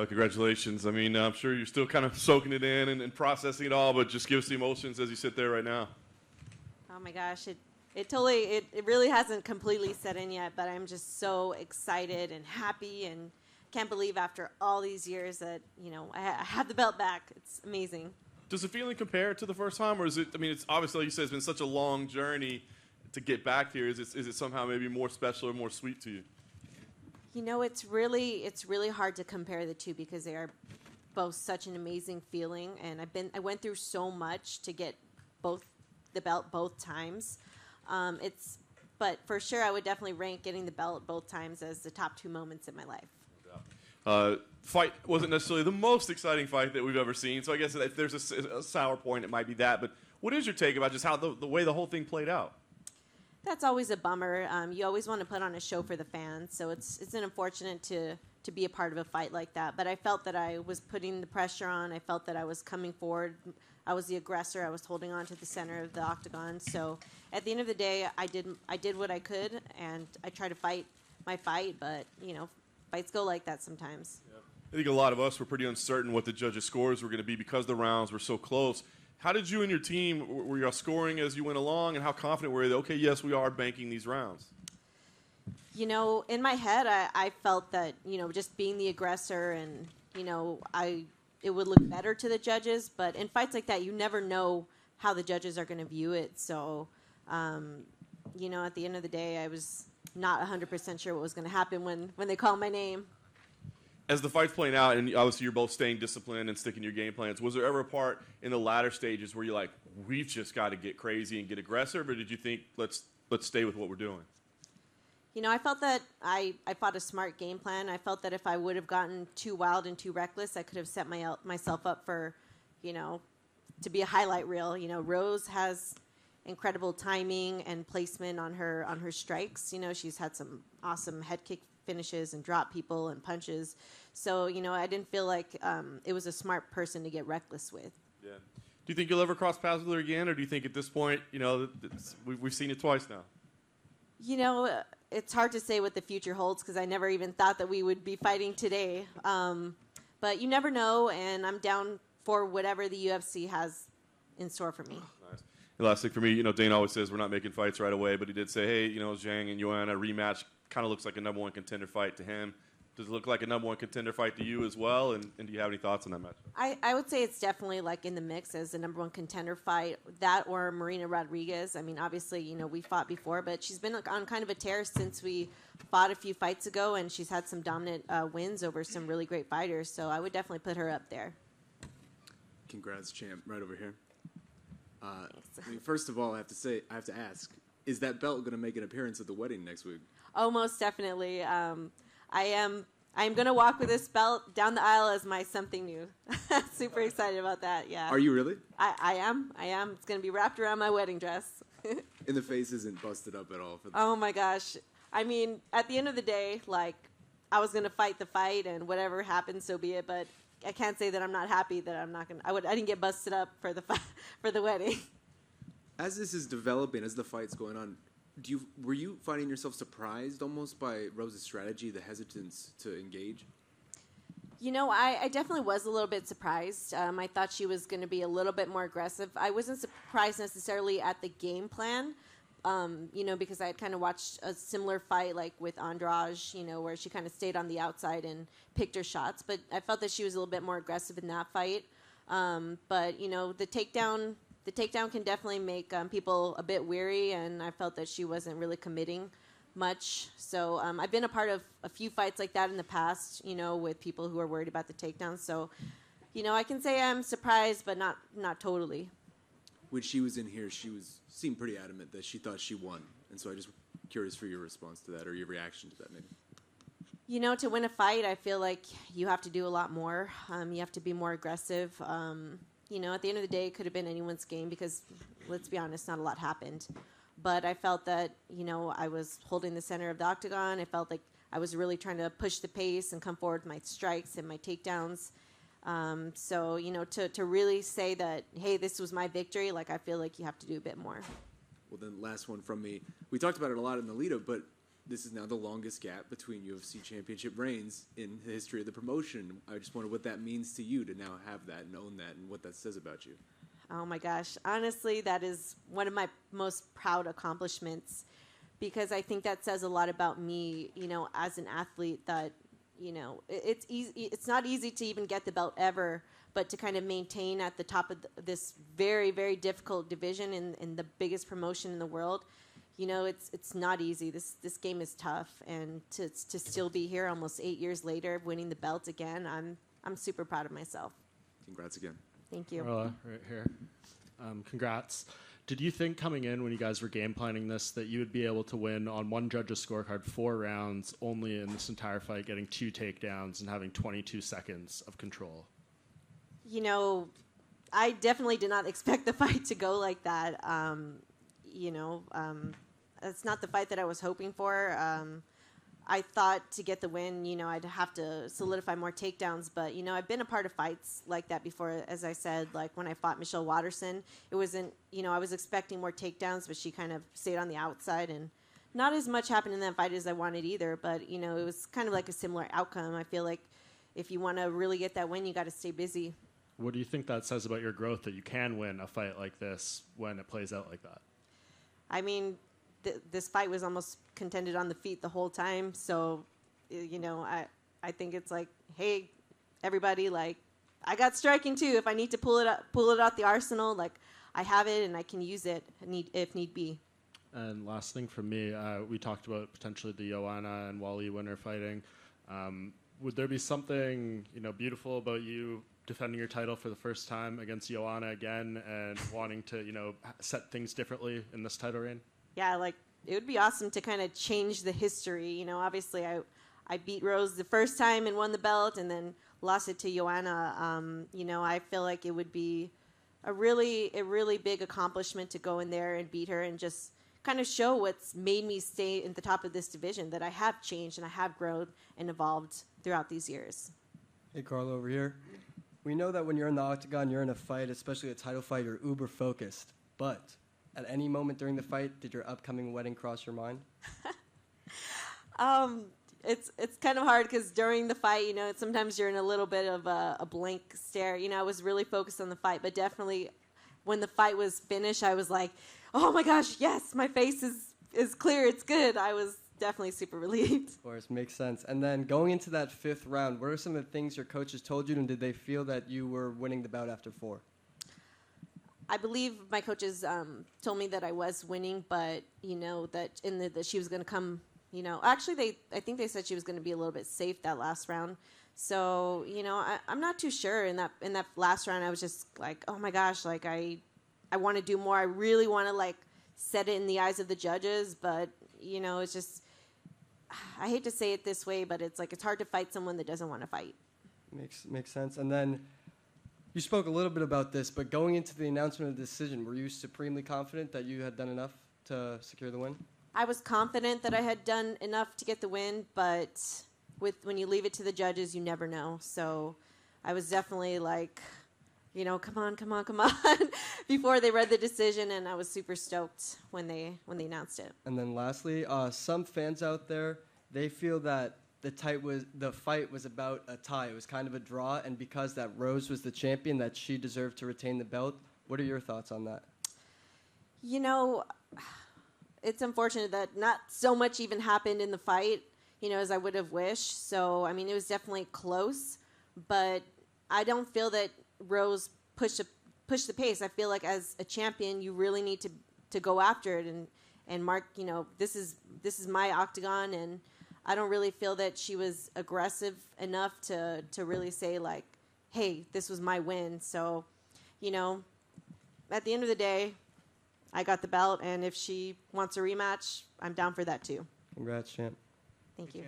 Congratulations. I mean, I'm sure you're still kind of soaking it in and processing it all, but just give us the emotions as you sit there right now. Oh my gosh, it really hasn't completely set in yet, but I'm just so excited and happy and can't believe after all these years that, I have the belt back. It's amazing. Does the feeling compare to the first time, or is it, I mean, it's obviously, like you said, it's been such a long journey to get back here. Is it somehow maybe more special or more sweet to you? It's really hard to compare the two because they are both such an amazing feeling, and I went through so much to get the belt both times. But for sure, I would definitely rank getting the belt both times as the top 2 moments in my life. Fight wasn't necessarily the most exciting fight that we've ever seen, so I guess if there's a sour point, it might be that. But what is your take about just how the way the whole thing played out? That's always a bummer. You always want to put on a show for the fans, so it's unfortunate to be a part of a fight like that. But I felt that I was putting the pressure on. I felt that I was coming forward. I was the aggressor. I was holding on to the center of the octagon. So at the end of the day, I did what I could, and I tried to fight my fight. But fights go like that sometimes. Yeah. I think a lot of us were pretty uncertain what the judges' scores were going to be because the rounds were so close. How did you and your team, were you scoring as you went along, and how confident were you that, okay, yes, we are banking these rounds? In my head, I felt that, just being the aggressor and, it would look better to the judges. But in fights like that, you never know how the judges are going to view it. So, at the end of the day, I was not 100% sure what was going to happen when they called my name. As the fight's playing out, and obviously you're both staying disciplined and sticking to your game plans, was there ever a part in the latter stages where you're like, we've just got to get crazy and get aggressive, or did you think, let's stay with what we're doing? I felt that I fought a smart game plan. I felt that if I would have gotten too wild and too reckless, I could have set myself up for, to be a highlight reel. Rose has incredible timing and placement on her strikes. She's had some awesome head kick finishes and drop people and punches. So, I didn't feel like it was a smart person to get reckless with. Yeah. Do you think you'll ever cross paths with her again, or do you think at this point, we've seen it twice now? It's hard to say what the future holds because I never even thought that we would be fighting today. But you never know, and I'm down for whatever the UFC has in store for me. Nice. The last thing for me, Dana always says we're not making fights right away, but he did say, hey, Zhang and Joanna rematch kind of looks like a number 1 contender fight to him. Does it look like a number 1 contender fight to you as well? And do you have any thoughts on that match? I would say it's definitely like in the mix as the number 1 contender fight. That or Marina Rodriguez. I mean, obviously, we fought before, but she's been on kind of a tear since we fought a few fights ago, and she's had some dominant wins over some really great fighters. So I would definitely put her up there. Congrats, champ, right over here. First of all, I have to ask, is that belt going to make an appearance at the wedding next week? Oh, most definitely. I am going to walk with this belt down the aisle as my something new. Super excited about that, yeah. Are you really? I am. It's going to be wrapped around my wedding dress. And the face isn't busted up at all? Oh, my gosh. I mean, at the end of the day, I was going to fight the fight, and whatever happens, so be it. But I can't say that I'm not happy that I'm not going to. I didn't get busted up for the wedding. As this is developing, as the fight's going on, were you finding yourself surprised almost by Rose's strategy, the hesitance to engage? I definitely was a little bit surprised. I thought she was going to be a little bit more aggressive. I wasn't surprised necessarily at the game plan, because I had kind of watched a similar fight like with Andrade, where she kind of stayed on the outside and picked her shots. But I felt that she was a little bit more aggressive in that fight. But the takedown can definitely make people a bit weary, and I felt that she wasn't really committing much. So I've been a part of a few fights like that in the past, with people who are worried about the takedown. So, I can say I'm surprised, but not totally. When she was in here, seemed pretty adamant that she thought she won. And so I'm just curious for your response to that or your reaction to that maybe. To win a fight, I feel like you have to do a lot more. You have to be more aggressive. At the end of the day, it could have been anyone's game because, let's be honest, not a lot happened. But I felt that, I was holding the center of the octagon. I felt like I was really trying to push the pace and come forward with my strikes and my takedowns. So, to really say that, hey, this was my victory, I feel like you have to do a bit more. Well, then last one from me. We talked about it a lot in the lead-up, but this is now the longest gap between UFC championship reigns in the history of the promotion. I just wonder what that means to you to now have that and own that and what that says about you. Oh my gosh. Honestly, that is one of my most proud accomplishments because I think that says a lot about me, as an athlete that, it's easy. It's not easy to even get the belt ever, but to kind of maintain at the top of this very, very difficult division in the biggest promotion in the world, it's not easy. This game is tough, and to still be here almost 8 years later, winning the belt again, I'm super proud of myself. Congrats again. Thank you. Carla, right here. Congrats. Did you think coming in when you guys were game planning this that you would be able to win on one judge's scorecard 4 rounds only in this entire fight, getting 2 takedowns and having 22 seconds of control? I definitely did not expect the fight to go like that. It's not the fight that I was hoping for. I thought to get the win, I'd have to solidify more takedowns. But, I've been a part of fights like that before. As I said, like when I fought Michelle Watterson, it wasn't, I was expecting more takedowns, but she kind of stayed on the outside. And not as much happened in that fight as I wanted either. But, it was kind of like a similar outcome. I feel like if you want to really get that win, you got to stay busy. What do you think that says about your growth, that you can win a fight like this when it plays out like that? I mean, this fight was almost contended on the feet the whole time. So, I think it's like, hey, everybody, like, I got striking too. If I need to pull it out the arsenal, like, I have it and I can use it if need be. And last thing from me, we talked about potentially the Joanna and Wally winner fighting. Would there be something, beautiful about you defending your title for the first time against Joanna again and wanting to, set things differently in this title reign? Yeah, like, it would be awesome to kind of change the history. Obviously I beat Rose the first time and won the belt and then lost it to Joanna. I feel like it would be a really big accomplishment to go in there and beat her and just kind of show what's made me stay at the top of this division, that I have changed and I have grown and evolved throughout these years. Hey, Carla, over here. We know that when you're in the octagon, you're in a fight, especially a title fight, you're uber focused. But at any moment during the fight, did your upcoming wedding cross your mind? It's kind of hard because during the fight, sometimes you're in a little bit of a blank stare. I was really focused on the fight, but definitely when the fight was finished, I was like, oh my gosh, yes, my face is clear, it's good. I was definitely super relieved. Of course, makes sense. And then going into that 5th round, what are some of the things your coaches told you, and did they feel that you were winning the bout after 4? I believe my coaches told me that I was winning, but that that she was going to come. Actually, I think they said she was going to be a little bit safe that last round. So I'm not too sure. In that last round, I was just like, oh my gosh, like I want to do more. I really want to like set it in the eyes of the judges, but it's just, I hate to say it this way, but it's like it's hard to fight someone that doesn't want to fight. Makes sense. And then you spoke a little bit about this, but going into the announcement of the decision, were you supremely confident that you had done enough to secure the win? I was confident that I had done enough to get the win, but when you leave it to the judges, you never know. So I was definitely like, come on, before they read the decision, and I was super stoked when they announced it. And then lastly, some fans out there, they feel that the fight was about a tie. It was kind of a draw, and because that Rose was the champion, that she deserved to retain the belt. What are your thoughts on that? It's unfortunate that not so much even happened in the fight, as I would have wished. So, I mean, it was definitely close, but I don't feel that Rose pushed the pace. I feel like as a champion, you really need to go after it and mark, this is my octagon, and I don't really feel that she was aggressive enough to really say like, hey, this was my win. So, at the end of the day, I got the belt, and if she wants a rematch, I'm down for that too. Congrats, champ. Thank you.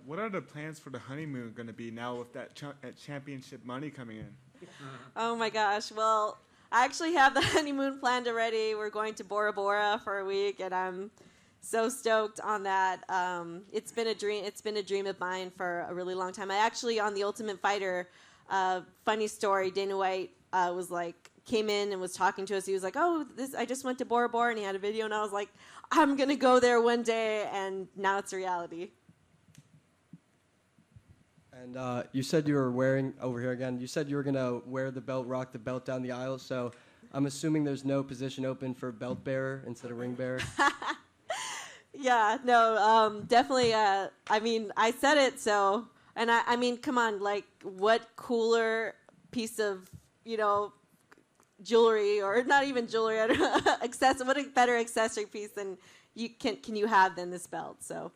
What are the plans for the honeymoon going to be now with that championship money coming in? Oh my gosh. Well, I actually have the honeymoon planned already. We're going to Bora Bora for a week, and I'm so stoked on that. It's been a dream. It's been a dream of mine for a really long time. I actually, on The Ultimate Fighter, funny story, Dana White was like, came in and was talking to us. He was like, "Oh, I just went to Bora Bora," and he had a video, and I was like, "I'm gonna go there one day," and now it's a reality. And you said you were wearing, over here again, you said you were going to wear the belt, rock the belt down the aisle. So I'm assuming there's no position open for belt bearer instead of ring bearer. Yeah, no, definitely. I mean, I said it, so, and I mean, come on, like, what cooler piece of, jewelry, or not even jewelry, I don't know, what a better accessory piece than can you have than this belt, so.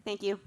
Thank you.